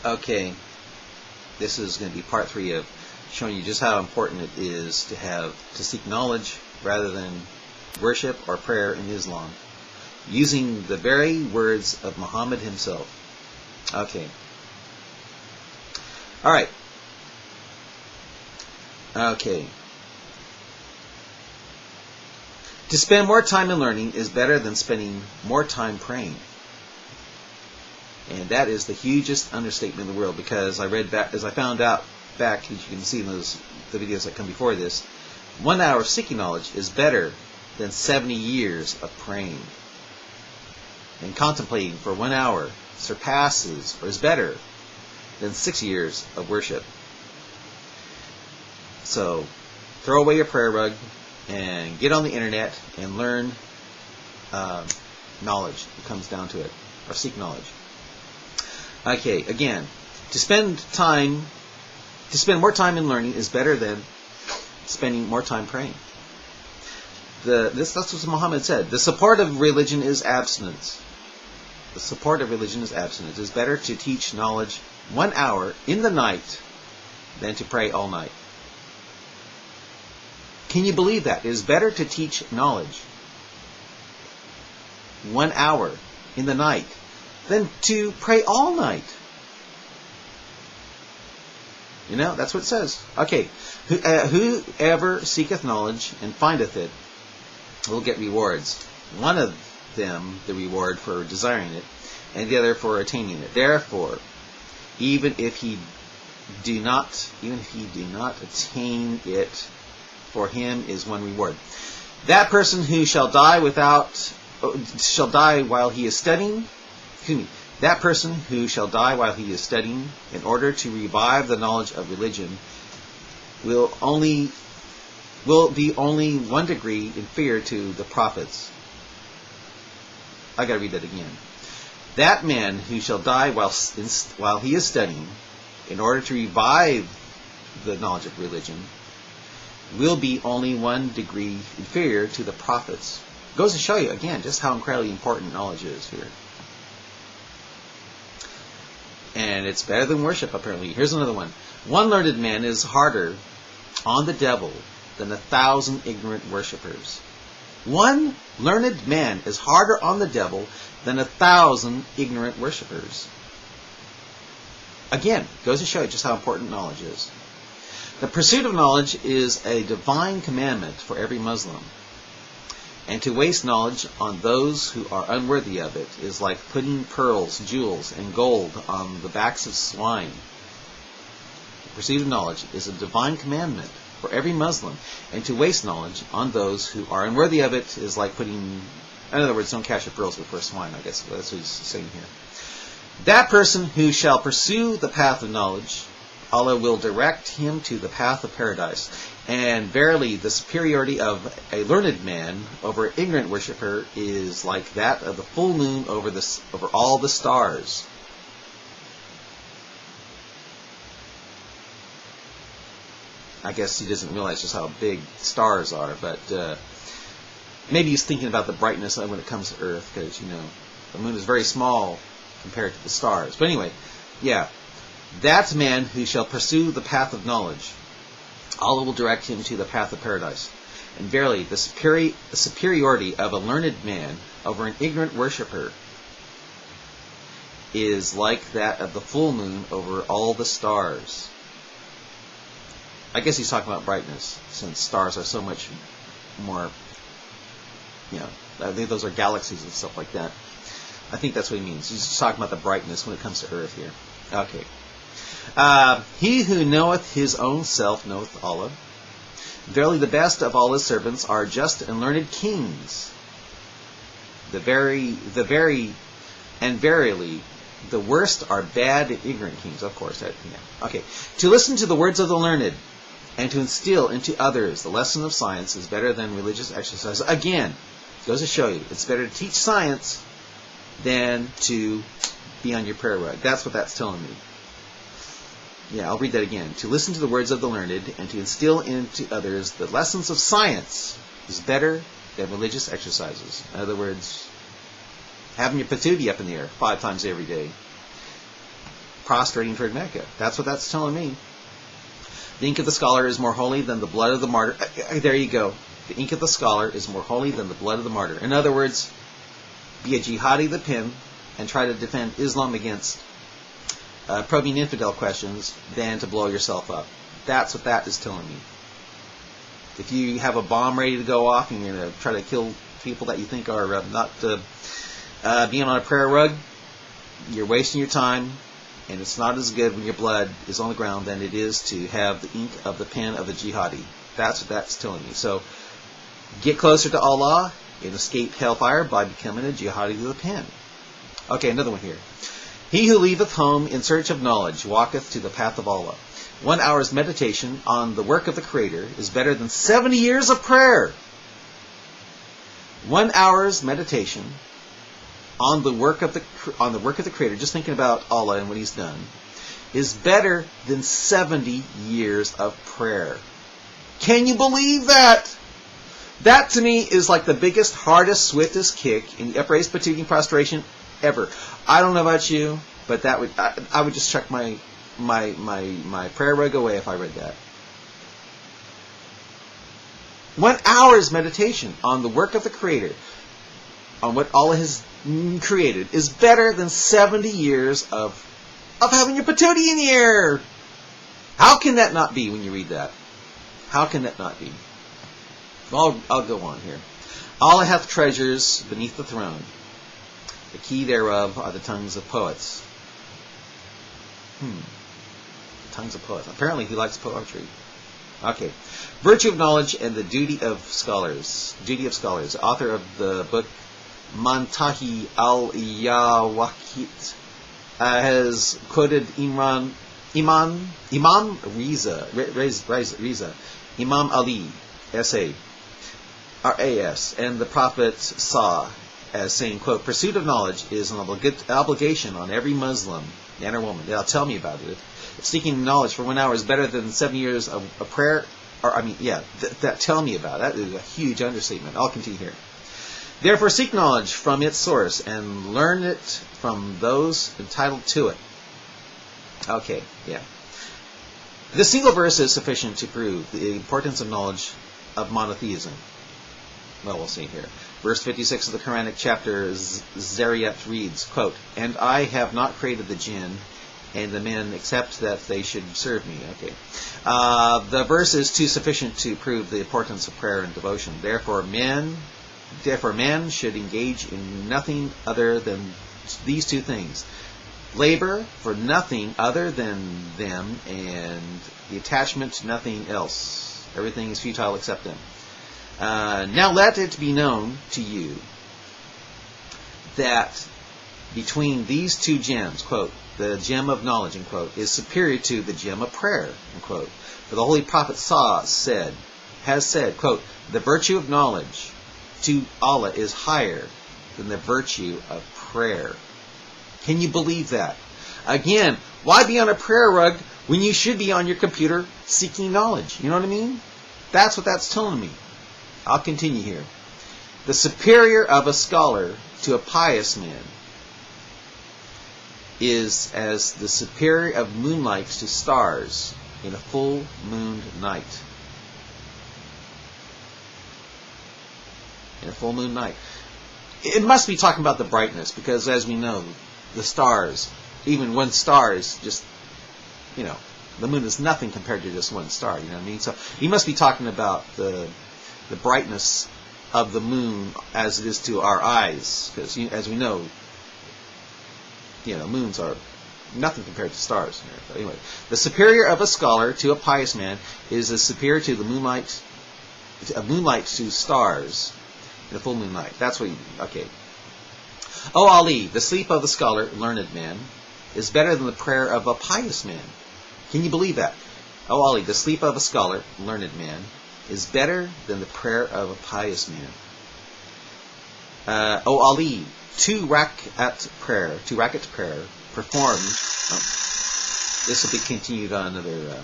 Okay, this is going to be part 3 of showing you just how important it is to seek knowledge rather than worship or prayer in Islam, using the very words of Muhammad himself. Okay. Alright. Okay. To spend more time in learning is better than spending more time praying. And that is the hugest understatement in the world, because as I found out back, as you can see in the videos that come before this, 1 hour of seeking knowledge is better than 70 years of praying. And contemplating for 1 hour surpasses or is better than 6 years of worship. So throw away your prayer rug and get on the internet and learn knowledge. It comes down to it, or seek knowledge. Okay, again, to spend more time in learning is better than spending more time praying. That's what Muhammad said. The support of religion is abstinence. The support of religion is abstinence. It is better to teach knowledge 1 hour in the night than to pray all night. Can you believe that? It is better to teach knowledge 1 hour in the night than to pray all night. You know, that's what it says. Okay, whoever seeketh knowledge and findeth it will get rewards. One of them the reward for desiring it, and the other for attaining it. Therefore, even if he do not attain it, for him is one reward. That person who shall die while he is studying. That person who shall die while he is studying, in order to revive the knowledge of religion, will be only 1 degree inferior to the prophets. I gotta read that again. That man who shall die while he is studying, in order to revive the knowledge of religion, will be only 1 degree inferior to the prophets. It goes to show you, again, just how incredibly important knowledge is here. And it's better than worship, apparently. Here's another one. 1 learned man is harder on the devil than 1,000 ignorant worshippers. 1 learned man is harder on the devil than 1,000 ignorant worshippers. Again, goes to show you just how important knowledge is. The pursuit of knowledge is a divine commandment for every Muslim. And to waste knowledge on those who are unworthy of it is like putting pearls, jewels, and gold on the backs of swine. The pursuit of knowledge is a divine commandment for every Muslim, and to waste knowledge on those who are unworthy of it is like putting, in other words, don't cast your pearls before swine, I guess that's what he's saying here. That person who shall pursue the path of knowledge, Allah will direct him to the path of paradise. And verily, the superiority of a learned man over an ignorant worshipper is like that of the full moon over all the stars. I guess he doesn't realize just how big stars are, but maybe he's thinking about the brightness when it comes to Earth, because, you know, the moon is very small compared to the stars. But anyway, yeah, that man who shall pursue the path of knowledge, Allah will direct him to the path of paradise. And verily, the superiority of a learned man over an ignorant worshipper is like that of the full moon over all the stars. I guess he's talking about brightness, since stars are so much more, you know, I think those are galaxies and stuff like that. I think that's what he means. He's just talking about the brightness when it comes to Earth here. Okay. He who knoweth his own self knoweth Allah. Verily the best of Allah's servants are just and learned kings. Verily, the worst are bad and ignorant kings. Of course. Okay. To listen to the words of the learned and to instill into others the lesson of science is better than religious exercise. Again, it goes to show you, it's better to teach science than to be on your prayer rug. That's what that's telling me. Yeah, I'll read that again. To listen to the words of the learned and to instill into others the lessons of science is better than religious exercises. In other words, having your patootie up in the air 5 times every day. prostrating toward Mecca. That's what that's telling me. The ink of the scholar is more holy than the blood of the martyr. There you go. The ink of the scholar is more holy than the blood of the martyr. In other words, be a jihadi of the pen and try to defend Islam against probing infidel questions than to blow yourself up. That's what that is telling me. If you have a bomb ready to go off and you're going to try to kill people that you think are not being on a prayer rug, you're wasting your time, and it's not as good when your blood is on the ground than it is to have the ink of the pen of a jihadi. That's what that's telling me. So get closer to Allah and escape hellfire by becoming a jihadi of the pen. Okay, another one here. He who leaveth home in search of knowledge walketh to the path of Allah. 1 hour's meditation on the work of the Creator is better than 70 years of prayer. 1 hour's meditation on the work of the Creator, just thinking about Allah and what He's done, is better than 70 years of prayer. Can you believe that? That to me is like the biggest, hardest, swiftest kick in the upraised patooting prostration ever. I don't know about you, but that would I would just chuck my prayer rug away if I read that. 1 hour's meditation on the work of the Creator, on what Allah has created, is better than 70 years of having your patootie in the air. How can that not be when you read that? How can that not be? I'll go on here. Allah hath treasures beneath the throne. The key thereof are the tongues of poets. Tongues of poets. Apparently he likes poetry. Okay. Virtue of knowledge and the duty of scholars. Duty of scholars. Author of the book Mantahi al-Yawakit has quoted Imam Riza, Imam Ali, S.A., R.A.S., and the Prophet saw as saying, quote, pursuit of knowledge is an obligation on every Muslim, man or woman. Now tell me about it. If seeking knowledge for 1 hour is better than 7 years of prayer, tell me about it. That is a huge understatement. I'll continue here. Therefore seek knowledge from its source and learn it from those entitled to it. Okay, yeah. This single verse is sufficient to prove the importance of knowledge of monotheism. Well, we'll see here. Verse 56 of the Quranic chapter Zariyat reads, quote, and I have not created the jinn and the men except that they should serve me. Okay. The verse is too sufficient to prove the importance of prayer and devotion. Therefore, men should engage in nothing other than these two things. Labor for nothing other than them, and the attachment to nothing else. Everything is futile except them. Now let it be known to you that between these two gems, quote, the gem of knowledge, end quote, is superior to the gem of prayer, end quote. For the Holy Prophet has said, quote, the virtue of knowledge to Allah is higher than the virtue of prayer. Can you believe that? Again, why be on a prayer rug when you should be on your computer seeking knowledge? You know what I mean? That's what that's telling me. I'll continue here. The superior of a scholar to a pious man is as the superior of moonlight to stars in a full mooned night. In a full moon night. It must be talking about the brightness, because as we know, the stars, even one star is just, the moon is nothing compared to just one star, you know what I mean? So he must be talking about the brightness of the moon as it is to our eyes, because as we know, moons are nothing compared to stars. But anyway, the superior of a scholar to a pious man is as superior to the moonlight to stars in a full moon night. That's what okay. O Ali, the sleep of the scholar, learned man, is better than the prayer of a pious man. Can you believe that? O Ali, the sleep of a scholar, learned man, is better than the prayer of a pious man. O Ali, two rakat prayer performed. This will be continued on another.